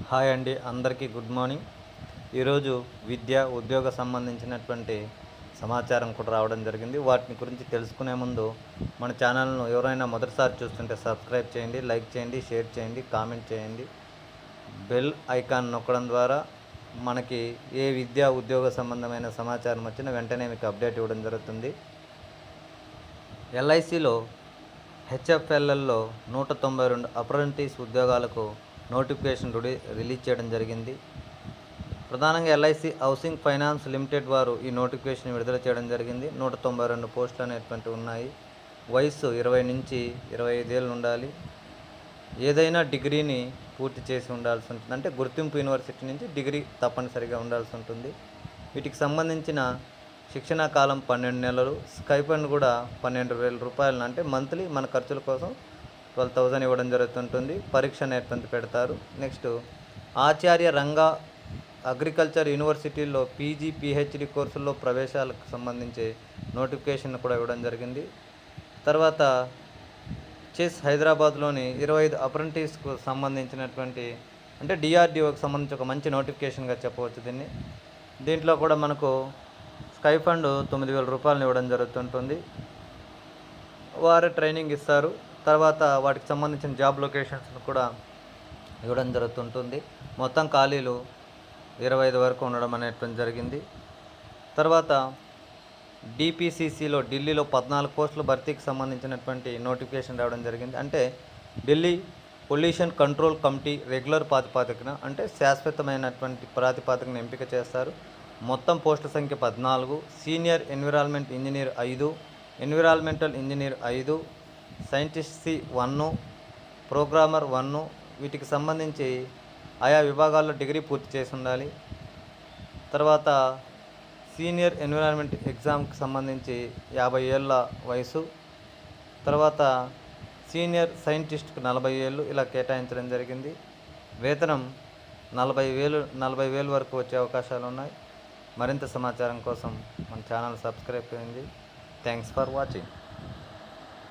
Hi అండి, అందరికీ good morning. ఈరోజు విద్య ఉద్యోగ సంబంధించినటువంటి సమాచారం కూడా రావడం జరిగింది. వాటిని గురించి తెలుసుకునే ముందు మన ఛానల్ను ఎవరైనా మొదటిసారి చూస్తుంటే సబ్స్క్రైబ్ చేయండి, లైక్ చేయండి, షేర్ చేయండి, కామెంట్ చేయండి. బెల్ ఐకాన్ నొక్కడం ద్వారా మనకి ఏ విద్యా ఉద్యోగ సంబంధమైన సమాచారం వచ్చినా వెంటనే మీకు అప్డేట్ ఇవ్వడం జరుగుతుంది. ఎల్ఐసిలో హెచ్ఎఫ్ఎల్ఎల్లో 192 అప్రెంటిస్ ఉద్యోగాలకు నోటిఫికేషన్ రిలీజ్ చేయడం జరిగింది. ప్రధానంగా ఎల్ఐసి హౌసింగ్ ఫైనాన్స్ లిమిటెడ్ వారు ఈ నోటిఫికేషన్ విడుదల చేయడం జరిగింది. 192 పోస్టులు అనేటువంటివి ఉన్నాయి. వయసు 20 నుంచి 25 ఏళ్ళు ఉండాలి. ఏదైనా డిగ్రీని పూర్తి చేసి ఉండాల్సి ఉంటుంది. అంటే గుర్తింపు యూనివర్సిటీ నుంచి డిగ్రీ తప్పనిసరిగా ఉండాల్సి ఉంటుంది. వీటికి సంబంధించిన శిక్షణా కాలం 12 నెలలు. స్కైఫండ్ కూడా 12,000 రూపాయలను, అంటే మంత్లీ మన ఖర్చుల కోసం 12,000 ఇవ్వడం జరుగుతుంటుంది. పరీక్ష అనేటువంటి పెడతారు. నెక్స్ట్ ఆచార్య రంగా అగ్రికల్చర్ యూనివర్సిటీల్లో పీజీ పిహెచ్డి కోర్సుల్లో ప్రవేశాలకు సంబంధించి నోటిఫికేషన్ కూడా ఇవ్వడం జరిగింది. తర్వాత చెస్ హైదరాబాద్లోని 25 అప్రెంటిస్కు సంబంధించినటువంటి, అంటే డిఆర్డిఓకి సంబంధించి ఒక మంచి నోటిఫికేషన్గా చెప్పవచ్చు దీంట్లో కూడా మనకు స్కైఫండ్ 9,000 రూపాయలను ఇవ్వడం జరుగుతుంటుంది. వారే ట్రైనింగ్ ఇస్తారు. తర్వాత వాటికి సంబంధించిన జాబ్ లొకేషన్స్ను కూడా ఇవ్వడం జరుగుతుంటుంది. మొత్తం ఖాళీలు 25 వరకు ఉండడం అనేటువంటి జరిగింది. తర్వాత డిపిసిసిలో ఢిల్లీలో 14 పోస్టుల భర్తీకి సంబంధించినటువంటి నోటిఫికేషన్ రావడం జరిగింది. అంటే Delhi pollution control committee regular ప్రాతిపాదికన, అంటే శాశ్వతమైనటువంటి ప్రాతిపాదికన ఎంపిక చేస్తారు. మొత్తం పోస్టుల సంఖ్య 14. Senior environment engineer 5, environmental engineer 5, scientist C 1, programmer 1. వీటికి సంబంధించి ఆయా విభాగాల్లో డిగ్రీ పూర్తి చేసి ఉండాలి. తర్వాత సీనియర్ ఎన్విరాన్మెంట్ ఎగ్జామ్కి సంబంధించి 50 ఏళ్ళ వయసు. తర్వాత సీనియర్ సైంటిస్ట్కి 40 ఏళ్ళు ఇలా కేటాయించడం జరిగింది. వేతనం 40,000 వరకు వచ్చే అవకాశాలు ఉన్నాయి. మరింత సమాచారం కోసం మన ఛానల్ సబ్స్క్రైబ్ చేయండి. Thanks for watching.